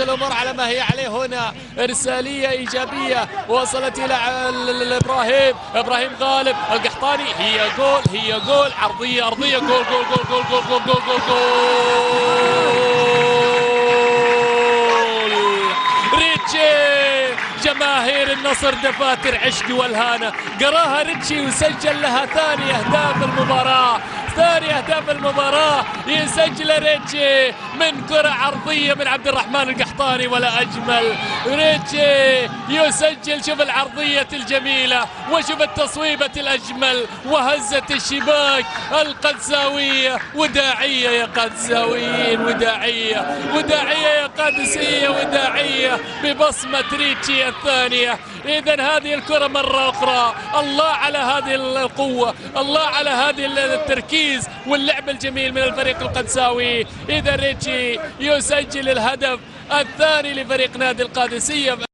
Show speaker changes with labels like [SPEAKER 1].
[SPEAKER 1] الامور على ما هي عليه هنا. ارساليه ايجابيه وصلت الى ابراهيم غالب القحطاني. هي جول عرضيه ارضيه. جول جول جول جول جول جول جول جول, جول. ريتشي جماهير النصر دفاتر عشق والهانه قراها ريتشي وسجل لها ثاني اهداف المباراه يسجل ريتشي من كره عرضيه من عبد الرحمن القحطاني. ولا اجمل ريتشي يسجل. شوف العرضيه الجميله وشوف التصويبه الاجمل وهزت الشباك القدساويه. وداعيه يا قدساويين، وداعيه يا قادسيه، وداعيه ببصمه ريتشي الثانيه. إذا هذه الكرة مرة أخرى، الله على هذه القوة، الله على هذه التركيز واللعب الجميل من الفريق القدساوي. إذا ريتشي يسجل الهدف الثاني لفريق نادي القادسية.